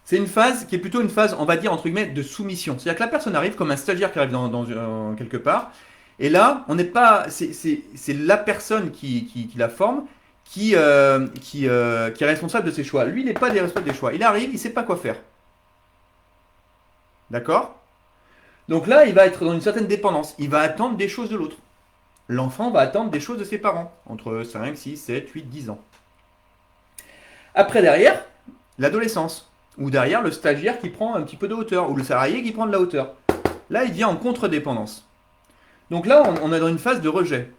c'est une phase qui est plutôt une phase, on va dire, entre guillemets, de soumission. C'est-à-dire que la personne arrive comme un stagiaire qui arrive quelque part. Et là, on n'est pas. C'est la personne qui la forme qui est responsable de ses choix. Lui, il n'est pas responsable des choix. Il arrive, il ne sait pas quoi faire. D'accord? Donc là, il va être dans une certaine dépendance. Il va attendre des choses de l'autre. L'enfant va attendre des choses de ses parents, entre 5, 6, 7, 8, 10 ans. Après, derrière, l'adolescence. Ou derrière, le stagiaire qui prend un petit peu de hauteur, ou le salarié qui prend de la hauteur. Là, il vient en contre-dépendance. Donc là, on est dans une phase de rejet.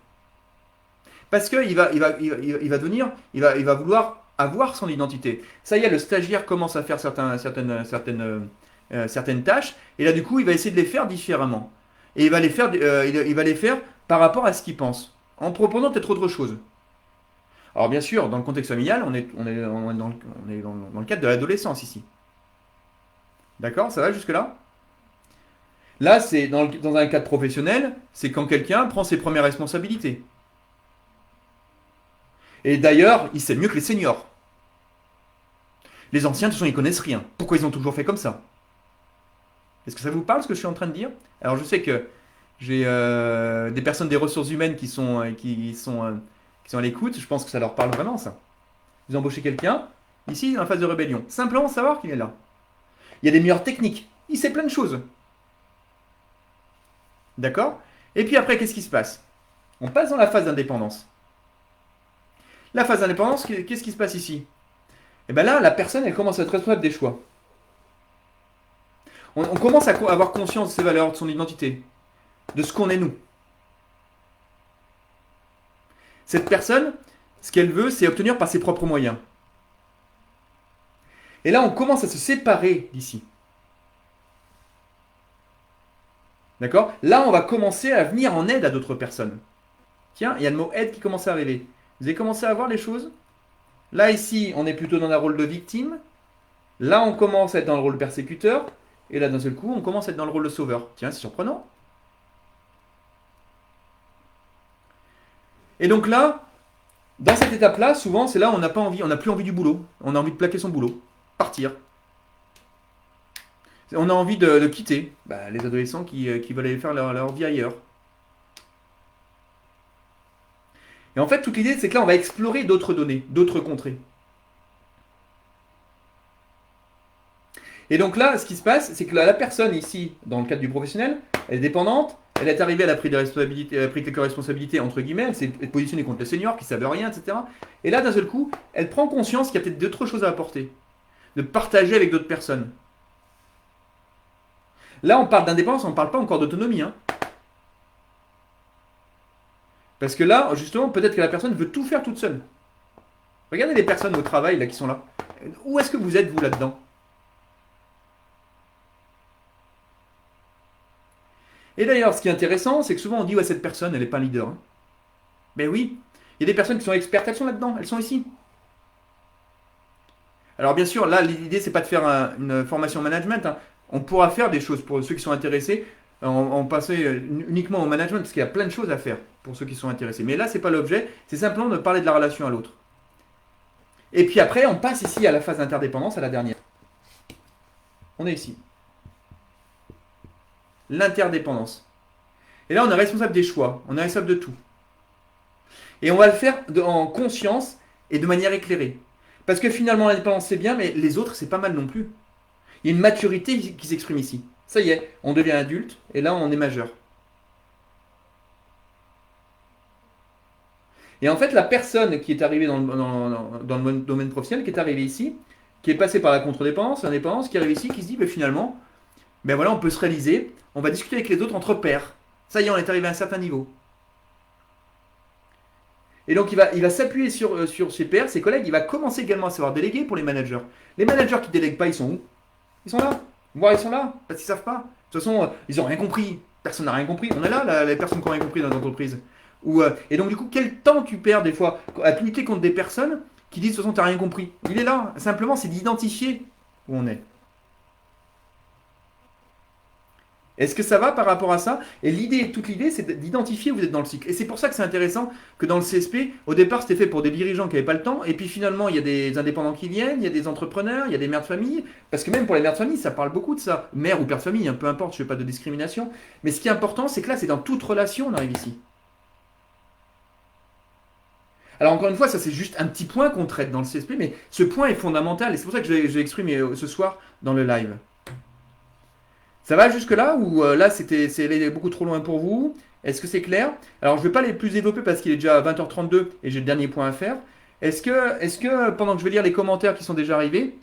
Parce qu'il va devenir, il va vouloir avoir son identité. Ça y est, le stagiaire commence à faire certaines tâches, et là, du coup, il va essayer de les faire différemment. Et il va les faire par rapport à ce qu'il pense, en proposant peut-être autre chose. Alors bien sûr, dans le contexte familial, on est dans le cadre de l'adolescence ici. D'accord? Ça va jusque-là? Là, c'est dans un cadre professionnel, c'est quand quelqu'un prend ses premières responsabilités. Et d'ailleurs, il sait mieux que les seniors. Les anciens, de toute façon, ils connaissent rien. Pourquoi ils ont toujours fait comme ça? Est-ce que ça vous parle ce que je suis en train de dire? Alors je sais que j'ai des personnes des ressources humaines qui sont à l'écoute. Je pense que ça leur parle vraiment ça. Vous embauchez quelqu'un, ici, il est en phase de rébellion. Simplement savoir qu'il est là. Il y a des meilleures techniques. Il sait plein de choses. D'accord? Et puis après, qu'est-ce qui se passe? On passe dans la phase d'indépendance. La phase d'indépendance, qu'est-ce qui se passe ici? Et bien là, la personne, elle commence à être responsable des choix. On commence à avoir conscience de ses valeurs, de son identité, de ce qu'on est nous. Cette personne, ce qu'elle veut, c'est obtenir par ses propres moyens. Et là, on commence à se séparer d'ici. D'accord? Là, on va commencer à venir en aide à d'autres personnes. Tiens, il y a le mot aide qui commence à arriver. Vous avez commencé à voir les choses? Là, ici, on est plutôt dans un rôle de victime. Là, on commence à être dans le rôle de persécuteur. Et là, d'un seul coup, on commence à être dans le rôle de sauveur. Tiens, c'est surprenant. Et donc là, dans cette étape-là, souvent, c'est là où on n'a pas envie, on n'a plus envie du boulot. On a envie de plaquer son boulot, partir. On a envie de quitter. Bah, les adolescents qui veulent aller faire leur vie ailleurs. Et en fait, toute l'idée, c'est que là, on va explorer d'autres données, d'autres contrées. Et donc là, ce qui se passe, c'est que la personne ici, dans le cadre du professionnel, elle est dépendante, elle est arrivée, elle a pris des responsabilités, elle a pris quelques responsabilités, entre guillemets, elle s'est positionnée contre le senior qui ne savait rien, etc. Et là, d'un seul coup, elle prend conscience qu'il y a peut-être d'autres choses à apporter, de partager avec d'autres personnes. Là, on parle d'indépendance, on ne parle pas encore d'autonomie. Hein. Parce que là, justement, peut-être que la personne veut tout faire toute seule. Regardez les personnes au travail là qui sont là. Où est-ce que vous êtes, vous, là-dedans? Et d'ailleurs, ce qui est intéressant, c'est que souvent on dit, ouais, cette personne, elle n'est pas leader. Hein. Ben oui, il y a des personnes qui sont expertes, elles sont là-dedans, elles sont ici. Alors bien sûr, là, l'idée, c'est pas de faire une formation management. Hein. On pourra faire des choses pour ceux qui sont intéressés, en passer uniquement au management, parce qu'il y a plein de choses à faire pour ceux qui sont intéressés. Mais là, c'est pas l'objet, c'est simplement de parler de la relation à l'autre. Et puis après, on passe ici à la phase d'interdépendance, à la dernière. On est ici. L'interdépendance. Et là, on est responsable des choix, on est responsable de tout. Et on va le faire en conscience et de manière éclairée. Parce que finalement, l'indépendance, c'est bien, mais les autres, c'est pas mal non plus. Il y a une maturité qui s'exprime ici. Ça y est, on devient adulte, et là, on est majeur. Et en fait, la personne qui est arrivée dans le domaine professionnel, qui est arrivée ici, qui est passée par la contre-dépense, l'indépendance, qui arrive ici, qui se dit, ben, finalement, ben voilà, on peut se réaliser, on va discuter avec les autres entre pairs. Ça y est, on est arrivé à un certain niveau. Et donc, il va s'appuyer sur ses pairs, ses collègues, il va commencer également à savoir déléguer pour les managers. Les managers qui ne délèguent pas, ils sont où? Ils sont là. Voire ils sont là, parce qu'ils savent pas. De toute façon, ils n'ont rien compris. Personne n'a rien compris. On est là, les personnes qui n'ont rien compris dans l'entreprise. Et donc, du coup, quel temps tu perds des fois à lutter contre des personnes qui disent de toute façon, tu n'as rien compris. Il est là. Simplement, c'est d'identifier où on est. Est-ce que ça va par rapport à ça? Et toute l'idée, c'est d'identifier où vous êtes dans le cycle. Et c'est pour ça que c'est intéressant que dans le CSP, au départ, c'était fait pour des dirigeants qui n'avaient pas le temps. Et puis finalement, il y a des indépendants qui viennent, il y a des entrepreneurs, il y a des mères de famille. Parce que même pour les mères de famille, ça parle beaucoup de ça. Mère ou père de famille, hein, peu importe, je ne fais pas de discrimination. Mais ce qui est important, c'est que là, c'est dans toute relation, on arrive ici. Alors encore une fois, ça c'est juste un petit point qu'on traite dans le CSP, mais ce point est fondamental. Et c'est pour ça que je l'ai exprimé ce soir dans le live. Ça va jusque-là ou là c'est allé beaucoup trop loin pour vous? Est-ce que c'est clair? Alors je ne vais pas les plus développer parce qu'il est déjà 20h32 et j'ai le dernier point à faire. Est-ce que pendant que je vais lire les commentaires qui sont déjà arrivés,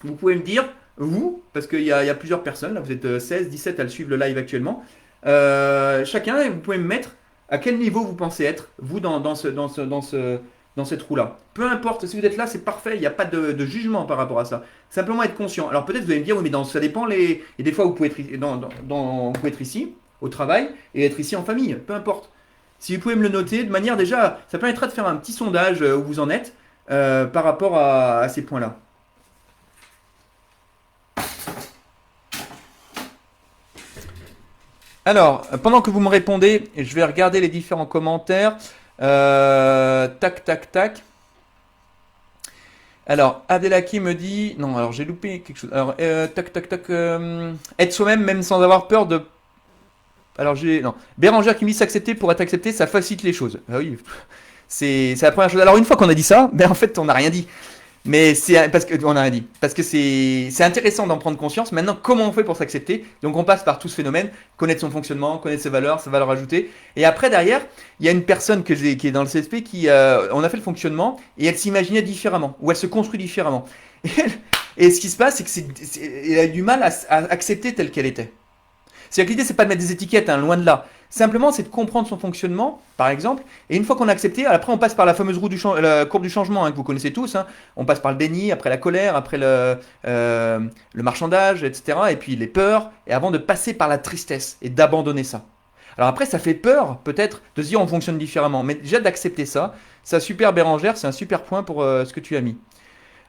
vous pouvez me dire, vous, parce qu'il y a plusieurs personnes, là vous êtes 16, 17 à le suivre le live actuellement, chacun, vous pouvez me mettre à quel niveau vous pensez être, vous, dans cette roue-là. Peu importe, si vous êtes là, c'est parfait, il n'y a pas de jugement par rapport à ça. Simplement être conscient. Alors peut-être vous allez me dire, oui, mais ça dépend, et des fois vous pouvez être, vous pouvez être ici, au travail, et être ici en famille, peu importe. Si vous pouvez me le noter, de manière déjà, ça permettra de faire un petit sondage où vous en êtes par rapport à ces points-là. Alors, pendant que vous me répondez, je vais regarder les différents commentaires. Tac, tac, tac. Alors, Adelaki me dit. Non, alors j'ai loupé quelque chose. Alors, tac, tac, tac. Être soi-même, même sans avoir peur de. Alors, j'ai. Non. Bérangère qui me dit s'accepter pour être accepté, ça facilite les choses. Ah oui, c'est la première chose. Alors, une fois qu'on a dit ça, ben en fait, on n'a rien dit. Mais c'est parce que on a dit parce que c'est intéressant d'en prendre conscience. Maintenant, comment on fait pour s'accepter? Donc on passe par tout ce phénomène, connaître son fonctionnement, connaître ses valeurs ajoutées. Et après derrière, il y a une personne qui est dans le CSP qui on a fait le fonctionnement et elle s'imaginait différemment ou elle se construit différemment. Et ce qui se passe, c'est elle a du mal à accepter telle qu'elle était. C'est-à-dire que l'idée, c'est pas de mettre des étiquettes, hein, loin de là. Simplement, c'est de comprendre son fonctionnement, par exemple. Et une fois qu'on a accepté, après, on passe par la fameuse la courbe du changement, hein, que vous connaissez tous. Hein. On passe par le déni, après la colère, après le marchandage, etc. Et puis les peurs, et avant de passer par la tristesse et d'abandonner ça. Alors après, ça fait peur, peut-être, de se dire on fonctionne différemment. Mais déjà d'accepter ça, ça super Bérangère, c'est un super point pour ce que tu as mis.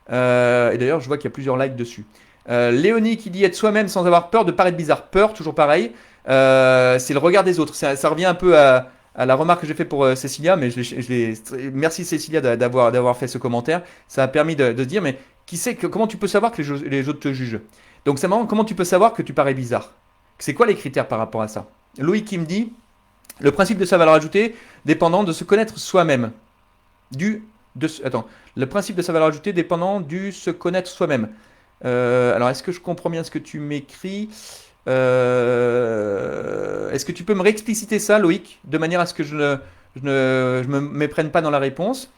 Et d'ailleurs, je vois qu'il y a plusieurs likes dessus. Léonie qui dit être soi-même sans avoir peur de paraître bizarre. Peur, toujours pareil. C'est le regard des autres. Ça revient un peu à la remarque que j'ai fait pour Cécilia, mais merci Cécilia d'avoir fait ce commentaire. Ça a permis de se dire, mais comment tu peux savoir que les autres te jugent? Donc c'est marrant, comment tu peux savoir que tu parais bizarre? C'est quoi les critères par rapport à ça? Louis qui me dit, le principe de sa valeur ajoutée dépendant de se connaître soi-même. Attends, le principe de sa valeur ajoutée dépendant du se connaître soi-même. Alors, est-ce que je comprends bien ce que tu m'écris? Est-ce que tu peux me réexpliciter ça, Loïc, de manière à ce que je me méprenne pas dans la réponse?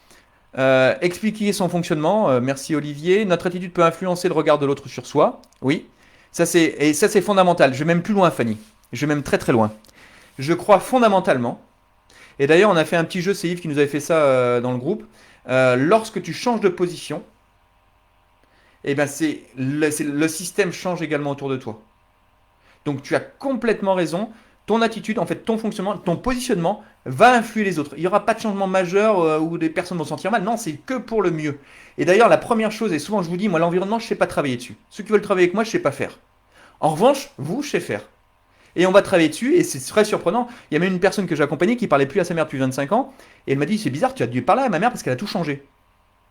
Expliquer son fonctionnement, merci Olivier. Notre attitude peut influencer le regard de l'autre sur soi. Oui, ça c'est fondamental. Je vais même plus loin, Fanny. Je vais même très très loin. Je crois fondamentalement, et d'ailleurs on a fait un petit jeu, c'est Yves qui nous avait fait ça dans le groupe. Lorsque tu changes de position, eh ben le système change également autour de toi. Donc tu as complètement raison. Ton attitude, en fait, ton fonctionnement, ton positionnement va influer les autres. Il n'y aura pas de changement majeur où des personnes vont se sentir mal. Non, c'est que pour le mieux. Et d'ailleurs, la première chose, et souvent je vous dis, moi, l'environnement, je ne sais pas travailler dessus. Ceux qui veulent travailler avec moi, je ne sais pas faire. En revanche, vous, je sais faire. Et on va travailler dessus, et c'est très surprenant. Il y a même une personne que j'ai accompagnée qui parlait plus à sa mère depuis 25 ans, et elle m'a dit, c'est bizarre, tu as dû parler à ma mère parce qu'elle a tout changé.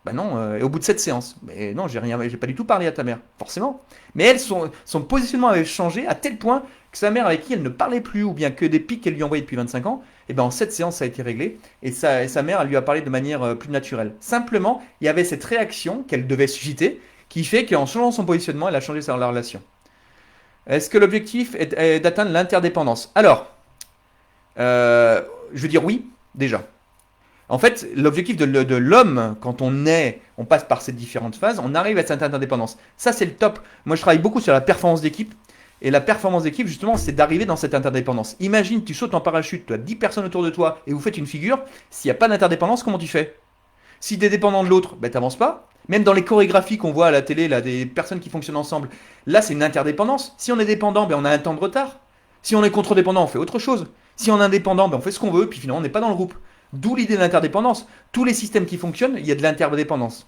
Ben non, et au bout de cette séance. Mais non, j'ai pas du tout parlé à ta mère, forcément. Mais elle, son positionnement avait changé à tel point que sa mère avec qui elle ne parlait plus, ou bien que des pics qu'elle lui envoyait depuis 25 ans, et ben en cette séance, ça a été réglé, et sa mère, elle lui a parlé de manière plus naturelle. Simplement, il y avait cette réaction qu'elle devait susciter, qui fait qu'en changeant son positionnement, elle a changé la relation. Est-ce que l'objectif est d'atteindre l'interdépendance? Alors, je veux dire oui, déjà. En fait, l'objectif de l'homme, quand on passe par ces différentes phases, on arrive à cette interdépendance. Ça, c'est le top. Moi, je travaille beaucoup sur la performance d'équipe. Et la performance d'équipe, justement, c'est d'arriver dans cette interdépendance. Imagine, tu sautes en parachute, tu as 10 personnes autour de toi et vous faites une figure. S'il n'y a pas d'interdépendance, comment tu fais? Si tu es dépendant de l'autre, ben, tu n'avances pas. Même dans les chorégraphies qu'on voit à la télé, là, des personnes qui fonctionnent ensemble, là, c'est une interdépendance. Si on est dépendant, ben, on a un temps de retard. Si on est contre-dépendant, on fait autre chose. Si on est indépendant, ben, on fait ce qu'on veut, puis finalement, on n'est pas dans le groupe. D'où l'idée de l'interdépendance. Tous les systèmes qui fonctionnent, il y a de l'interdépendance.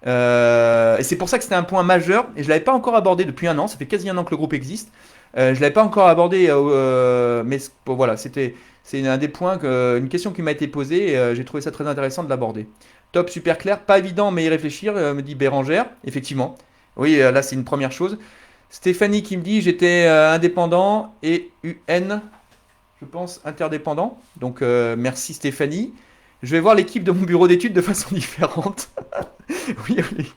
Et c'est pour ça que c'était un point majeur, et je ne l'avais pas encore abordé depuis un an, ça fait quasi un an que le groupe existe. Je ne l'avais pas encore abordé, mais bon, voilà, c'est un des points, une question qui m'a été posée, et j'ai trouvé ça très intéressant de l'aborder. Top, super clair, pas évident, mais y réfléchir, me dit Bérangère, effectivement. Oui, là c'est une première chose. Stéphanie qui me dit j'étais indépendant et UN, je pense interdépendant. Donc merci Stéphanie. Je vais voir l'équipe de mon bureau d'études de façon différente. Oui, Olivier.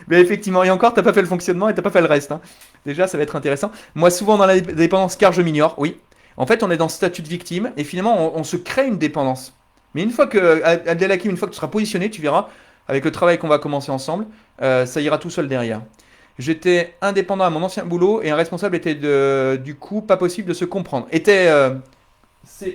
Mais effectivement, et encore, t'as pas fait le fonctionnement et t'as pas fait le reste, hein. Déjà, ça va être intéressant. Moi, souvent dans la dépendance, car je m'ignore, oui. En fait, on est dans ce statut de victime et finalement, on se crée une dépendance. Mais une fois que, Abdelhakim, une fois que tu seras positionné, tu verras, avec le travail qu'on va commencer ensemble, ça ira tout seul derrière. J'étais indépendant à mon ancien boulot et un responsable était du coup pas possible de se comprendre. CE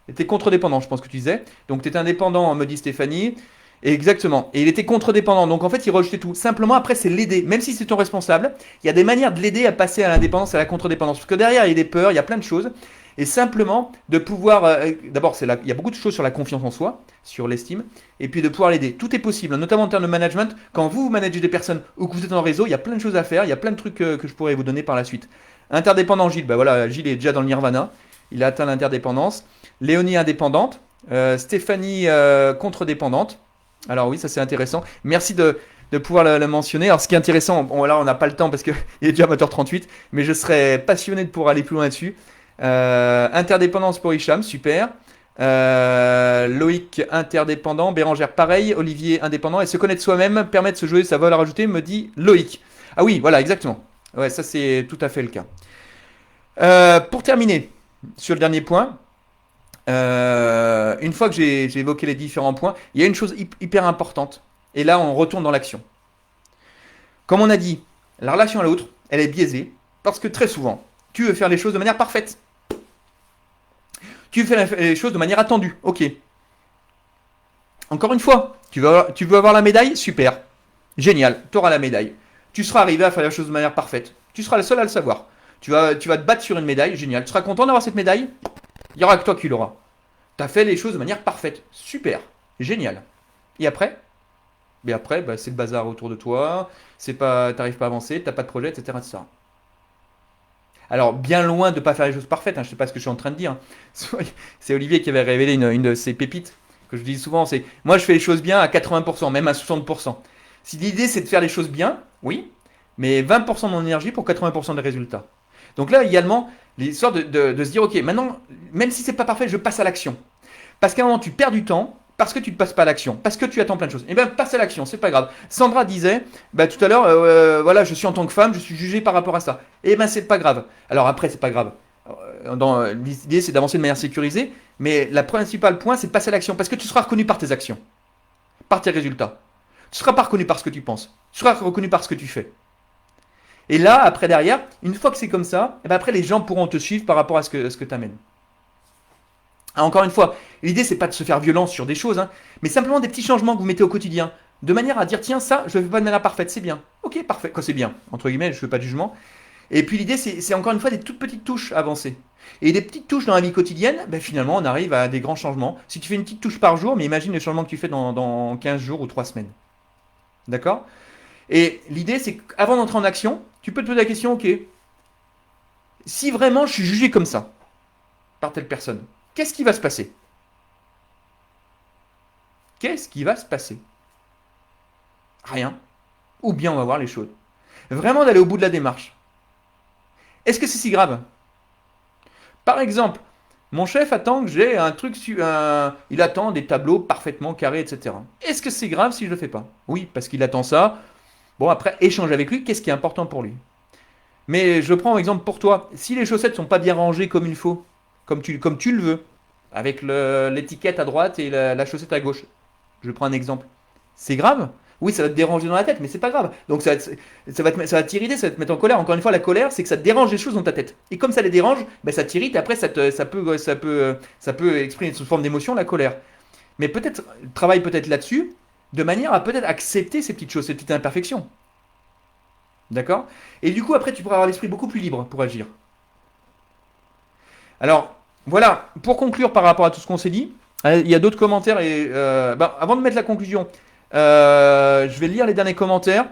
était contre-dépendant, je pense que tu disais. Donc tu étais indépendant, me dit Stéphanie. Et exactement. Et il était contre-dépendant. Donc en fait, il rejetait tout. Simplement, après, c'est l'aider. Même si c'est ton responsable, il y a des manières de l'aider à passer à l'indépendance, à la contre-dépendance. Parce que derrière, il y a des peurs, il y a plein de choses. Et simplement, de pouvoir. D'abord, il y a beaucoup de choses sur la confiance en soi, sur l'estime. Et puis de pouvoir l'aider. Tout est possible, notamment en termes de management. Quand vous managez des personnes ou que vous êtes en réseau, il y a plein de choses à faire. Il y a plein de trucs que je pourrais vous donner par la suite. Interdépendant, Gilles. Bah voilà, Gilles est déjà dans le nirvana. Il a atteint l'interdépendance. Léonie indépendante. Stéphanie contre-dépendante. Alors oui, ça c'est intéressant. Merci de pouvoir le mentionner. Alors ce qui est intéressant, bon là on n'a pas le temps parce qu'il est déjà 20h38, mais je serais passionné de pouvoir aller plus loin là-dessus. Interdépendance pour Hicham, super. Loïc interdépendant, Bérangère pareil, Olivier indépendant, et se connaître soi-même permet de se jouer sa valeur ajoutée, me dit Loïc. Ah oui, voilà, exactement. Ouais, ça c'est tout à fait le cas. Pour terminer, sur le dernier point, une fois que j'ai évoqué les différents points, il y a une chose hyper importante. Et là, on retourne dans l'action. Comme on a dit, la relation à l'autre, elle est biaisée parce que très souvent, tu veux faire les choses de manière parfaite. Tu veux faire les choses de manière attendue. Ok. Encore une fois, tu veux avoir la médaille. Super. Génial. Tu auras la médaille. Tu seras arrivé à faire les choses de manière parfaite. Tu seras le seul à le savoir. Tu vas te battre sur une médaille. Génial. Tu seras content d'avoir cette médaille. Il n'y aura que toi qui l'auras. Tu as fait les choses de manière parfaite. Super. Génial. Et après? Mais après, bah, c'est le bazar autour de toi. T'arrives pas à avancer, t'as pas de projet, etc., etc. Alors, bien loin de ne pas faire les choses parfaites, hein, je ne sais pas ce que je suis en train de dire. C'est Olivier qui avait révélé une de ses pépites, que je dis souvent, c'est moi je fais les choses bien à 80%, même à 60%. Si l'idée c'est de faire les choses bien, oui, mais 20% de mon énergie pour 80% des résultats. Donc là, également, l'histoire de se dire, ok, maintenant, même si c'est pas parfait, je passe à l'action. Parce qu'à un moment, tu perds du temps, parce que tu ne passes pas à l'action, parce que tu attends plein de choses. Et bien, passe à l'action, c'est pas grave. Sandra disait, bah, tout à l'heure, voilà, je suis en tant que femme, je suis jugée par rapport à ça. Et ben, c'est pas grave. Alors après, c'est pas grave. L'idée, c'est d'avancer de manière sécurisée, mais le principal point, c'est de passer à l'action, parce que tu seras reconnu par tes actions, par tes résultats. Tu ne seras pas reconnu par ce que tu penses. Tu seras reconnu par ce que tu fais. Et là, après, derrière, une fois que c'est comme ça, et ben après, les gens pourront te suivre par rapport à ce que tu amènes. Encore une fois, l'idée c'est pas de se faire violence sur des choses, hein, mais simplement des petits changements que vous mettez au quotidien, de manière à dire tiens ça je le fais pas de manière parfaite, c'est bien, ok parfait, quand c'est bien, entre guillemets je fais pas de jugement. Et puis l'idée c'est encore une fois des toutes petites touches avancées. Et des petites touches dans la vie quotidienne, ben, finalement on arrive à des grands changements. Si tu fais une petite touche par jour, mais imagine les changements que tu fais dans 15 jours ou 3 semaines. D'accord? Et l'idée c'est qu'avant d'entrer en action, tu peux te poser la question, ok, si vraiment je suis jugé comme ça, par telle personne, qu'est-ce qui va se passer? Qu'est-ce qui va se passer? Rien. Ou bien on va voir les choses. Vraiment d'aller au bout de la démarche. Est-ce que c'est si grave? Par exemple, mon chef attend que j'ai un truc il attend des tableaux parfaitement carrés, etc. Est-ce que c'est grave si je le fais pas? Oui, parce qu'il attend ça. Bon, après, échange avec lui, qu'est-ce qui est important pour lui? Mais je prends un exemple pour toi. Si les chaussettes sont pas bien rangées comme il faut, comme tu le veux, avec l'étiquette à droite et la chaussette à gauche. Je prends un exemple. C'est grave? Oui, ça va te déranger dans la tête, mais c'est pas grave. Donc ça va t'irriter, ça va te mettre en colère. Encore une fois, la colère, c'est que ça te dérange les choses dans ta tête. Et comme ça les dérange, ben ça t'irrite. Et après, ça peut exprimer sous forme d'émotion la colère. Mais peut-être travaille peut-être là-dessus, de manière à peut-être accepter ces petites choses, ces petites imperfections. D'accord? Et du coup, après, tu pourras avoir l'esprit beaucoup plus libre pour agir. Alors, voilà, pour conclure par rapport à tout ce qu'on s'est dit, il y a d'autres commentaires. Et avant de mettre la conclusion, je vais lire les derniers commentaires.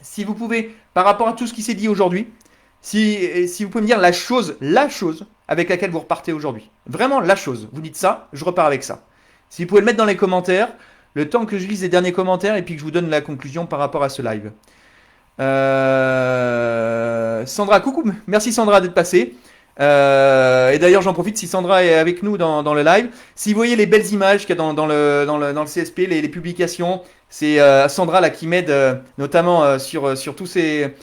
Si vous pouvez, par rapport à tout ce qui s'est dit aujourd'hui, si vous pouvez me dire la chose avec laquelle vous repartez aujourd'hui. Vraiment la chose. Vous dites ça, je repars avec ça. Si vous pouvez le mettre dans les commentaires, le temps que je lise les derniers commentaires et puis que je vous donne la conclusion par rapport à ce live. Sandra, coucou, merci Sandra d'être passée. Et d'ailleurs, j'en profite si Sandra est avec nous dans le live. Si vous voyez les belles images qu'il y a dans le CSP, les publications, c'est Sandra là qui m'aide notamment sur tous ces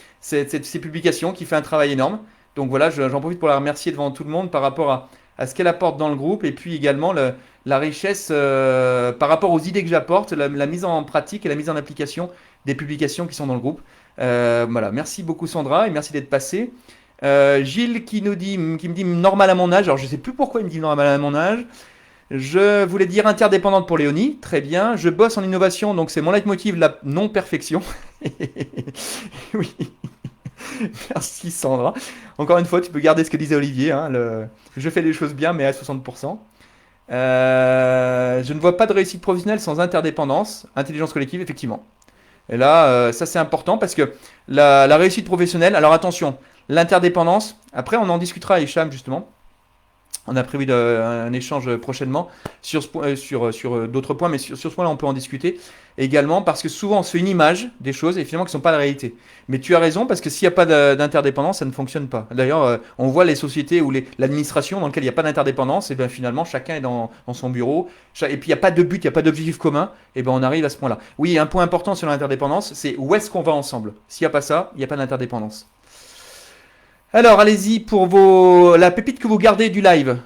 publications, qui fait un travail énorme. Donc voilà, j'en profite pour la remercier devant tout le monde par rapport à ce qu'elle apporte dans le groupe et puis également la richesse par rapport aux idées que j'apporte, la mise en pratique et la mise en application des publications qui sont dans le groupe. Voilà, merci beaucoup Sandra et merci d'être passée. Gilles qui me dit normal à mon âge. Alors je sais plus pourquoi il me dit normal à mon âge. Je voulais dire interdépendante pour Léonie. Très bien. Je bosse en innovation, donc c'est mon leitmotiv, la non-perfection. Oui. Merci Sandra. Encore une fois, tu peux garder ce que disait Olivier. Hein, je fais les choses bien, mais à 60%. Je ne vois pas de réussite professionnelle sans interdépendance. Intelligence collective, effectivement. Et là, ça c'est important parce que la réussite professionnelle, alors attention, l'interdépendance, après on en discutera à Hicham justement. On a prévu un échange prochainement sur d'autres points, mais sur ce point-là on peut en discuter également parce que souvent on se fait une image des choses et finalement qui ne sont pas la réalité. Mais tu as raison parce que s'il n'y a pas d'interdépendance, ça ne fonctionne pas. D'ailleurs, on voit les sociétés ou l'administration dans lesquelles il n'y a pas d'interdépendance, et bien finalement chacun est dans son bureau, et puis il n'y a pas de but, il n'y a pas d'objectif commun, et bien on arrive à ce point-là. Oui, un point important sur l'interdépendance, c'est où est-ce qu'on va ensemble. S'il n'y a pas ça, il n'y a pas d'interdépendance. Alors, allez-y pour la pépite que vous gardez du live.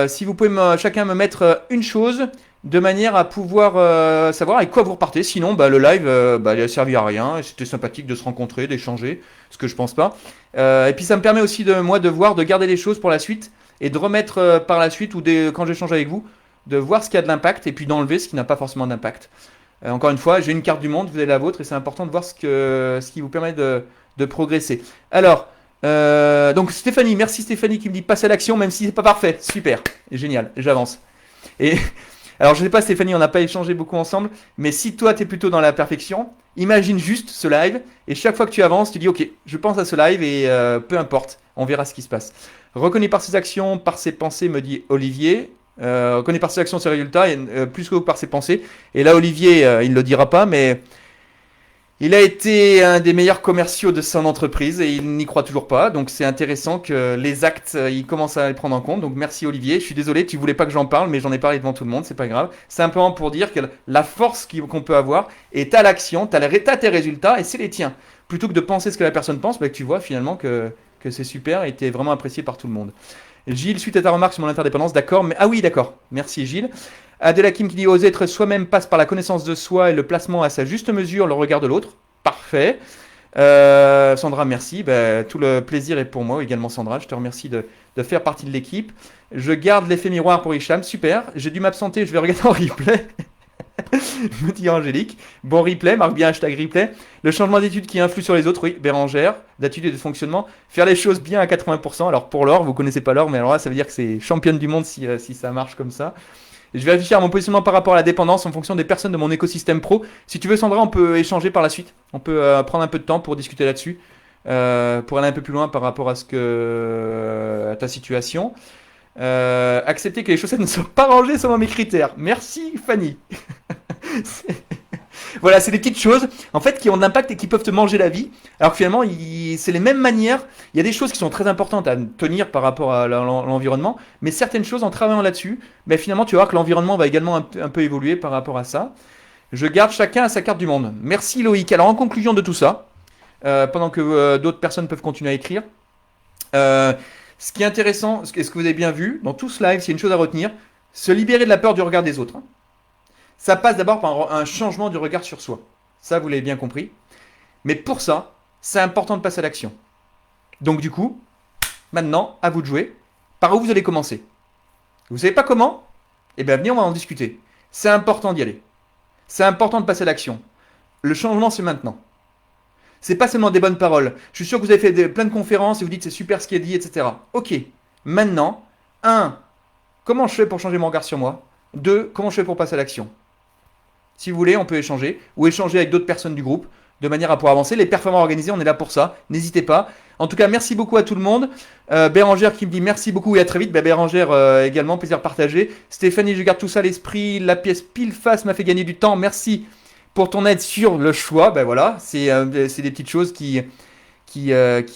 Si vous pouvez chacun me mettre une chose de manière à pouvoir savoir avec quoi vous repartez. Sinon, le live, il a servi à rien. C'était sympathique de se rencontrer, d'échanger, ce que je pense pas. Et puis, ça me permet aussi de voir, de garder les choses pour la suite et de remettre par la suite ou quand j'échange avec vous, de voir ce qui a de l'impact et puis d'enlever ce qui n'a pas forcément d'impact. Encore une fois, j'ai une carte du monde, vous avez la vôtre et c'est important de voir ce qui vous permet de progresser. Alors. Donc Stéphanie, merci Stéphanie qui me dit passe à l'action même si c'est pas parfait, super, génial, j'avance. Et alors je sais pas Stéphanie, on n'a pas échangé beaucoup ensemble, mais si toi tu es plutôt dans la perfection, imagine juste ce live et chaque fois que tu avances, tu dis ok, je pense à ce live et peu importe, on verra ce qui se passe. Reconnu par ses actions, par ses pensées, me dit Olivier. Reconnu par ses actions, ses résultats, plus que par ses pensées. Et là Olivier, il ne le dira pas, mais il a été un des meilleurs commerciaux de son entreprise et il n'y croit toujours pas. Donc c'est intéressant que les actes, il commence à les prendre en compte. Donc merci Olivier. Je suis désolé, tu voulais pas que j'en parle, mais j'en ai parlé devant tout le monde, c'est pas grave. Simplement pour dire que la force qu'on peut avoir est à l'action, t'as tes résultats et c'est les tiens. Plutôt que de penser ce que la personne pense, tu vois finalement que c'est super et t'es vraiment apprécié par tout le monde. Gilles, suite à ta remarque sur mon interdépendance, d'accord, mais ah oui, d'accord. Merci Gilles. Adelakim qui dit oser être soi-même passe par la connaissance de soi et le placement à sa juste mesure, le regard de l'autre. Parfait. Sandra, merci. Tout le plaisir est pour moi également, Sandra. Je te remercie de faire partie de l'équipe. Je garde l'effet miroir pour Hicham. Super. J'ai dû m'absenter. Je vais regarder en replay. Me dit Angélique. Bon replay. Marque bien hashtag replay. Le changement d'étude qui influe sur les autres. Oui, Bérangère. D'attitude et de fonctionnement. Faire les choses bien à 80%. Alors pour l'or, vous connaissez pas l'or, mais alors là, ça veut dire que c'est championne du monde si ça marche comme ça. Je vais réfléchir à mon positionnement par rapport à la dépendance en fonction des personnes de mon écosystème pro. Si tu veux, Sandra, on peut échanger par la suite. On peut prendre un peu de temps pour discuter là-dessus, pour aller un peu plus loin par rapport à à ta situation. Accepter que les chaussettes ne soient pas rangées selon mes critères. Merci, Fanny. Voilà, c'est des petites choses en fait qui ont de l'impact et qui peuvent te manger la vie. Alors que finalement, c'est les mêmes manières. Il y a des choses qui sont très importantes à tenir par rapport à l'environnement, mais certaines choses en travaillant là-dessus, finalement, tu vas voir que l'environnement va également un peu évoluer par rapport à ça. Je garde chacun à sa carte du monde. Merci Loïc. Alors en conclusion de tout ça, pendant que d'autres personnes peuvent continuer à écrire, Ce qui est intéressant, ce que vous avez bien vu, dans tout ce live, s'il y a une chose à retenir, se libérer de la peur du regard des autres, hein. Ça passe d'abord par un changement du regard sur soi. Ça, vous l'avez bien compris. Mais pour ça, c'est important de passer à l'action. Donc du coup, maintenant, à vous de jouer. Par où vous allez commencer? Vous savez pas comment? Eh bien, venez, on va en discuter. C'est important d'y aller. C'est important de passer à l'action. Le changement, c'est maintenant. C'est pas seulement des bonnes paroles. Je suis sûr que vous avez fait plein de conférences et vous dites c'est super ce qui est dit, etc. Ok. Maintenant, un, comment je fais pour changer mon regard sur moi? Deux, comment je fais pour passer à l'action? Si vous voulez, on peut échanger ou échanger avec d'autres personnes du groupe de manière à pouvoir avancer. Les performants organisés, on est là pour ça. N'hésitez pas. En tout cas, merci beaucoup à tout le monde. Bérangère qui me dit merci beaucoup et à très vite. Bérangère également, plaisir partagé. Stéphanie, je garde tout ça à l'esprit. La pièce pile face m'a fait gagner du temps. Merci pour ton aide sur le choix. Ben voilà, c'est des petites choses qui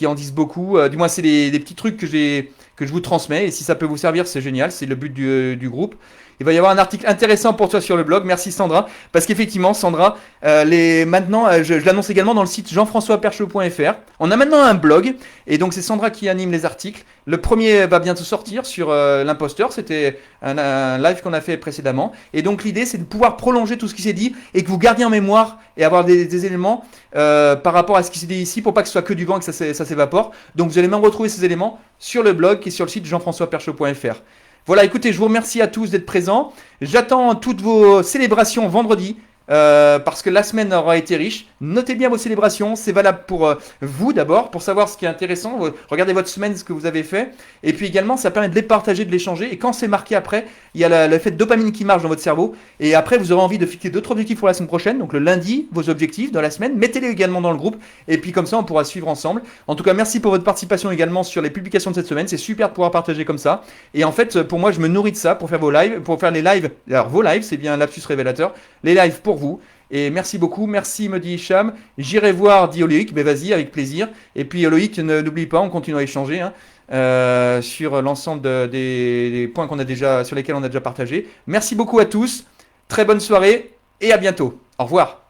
en disent beaucoup. Du moins, c'est des petits trucs que je vous transmets. Et si ça peut vous servir, c'est génial. C'est le but du groupe. Il va y avoir un article intéressant pour toi sur le blog. Merci Sandra. Parce qu'effectivement, Sandra, maintenant, je l'annonce également dans le site jean-françois-perchot.fr. On a maintenant un blog. Et donc, c'est Sandra qui anime les articles. Le premier va bientôt sortir sur l'imposteur. C'était un live qu'on a fait précédemment. Et donc, l'idée, c'est de pouvoir prolonger tout ce qui s'est dit et que vous gardiez en mémoire et avoir des éléments par rapport à ce qui s'est dit ici pour pas que ce soit que du vent et que ça s'évapore. Donc, vous allez même retrouver ces éléments sur le blog qui est sur le site jean-françois-perchot.fr. Voilà, écoutez, je vous remercie à tous d'être présents. J'attends toutes vos célébrations vendredi. Parce que la semaine aura été riche. Notez bien vos célébrations, c'est valable pour vous d'abord, pour savoir ce qui est intéressant. Regardez votre semaine, ce que vous avez fait. Et puis également, ça permet de les partager, de l'échanger. Et quand c'est marqué après, il y a l'effet de dopamine qui marche dans votre cerveau. Et après, vous aurez envie de fixer d'autres objectifs pour la semaine prochaine. Donc le lundi, vos objectifs dans la semaine, mettez-les également dans le groupe. Et puis comme ça, on pourra suivre ensemble. En tout cas, merci pour votre participation également sur les publications de cette semaine. C'est super de pouvoir partager comme ça. Et en fait, pour moi, je me nourris de ça pour faire vos lives, pour faire les lives. Alors vos lives, c'est bien un lapsus révélateur. Les lives pour vous. Et merci beaucoup, merci me dit Hicham. J'irai voir, dit Loïc, mais vas-y, avec plaisir. Et puis Loïc, n'oublie pas, on continue à échanger sur l'ensemble des points sur lesquels on a déjà partagé. Merci beaucoup à tous, très bonne soirée et à bientôt. Au revoir.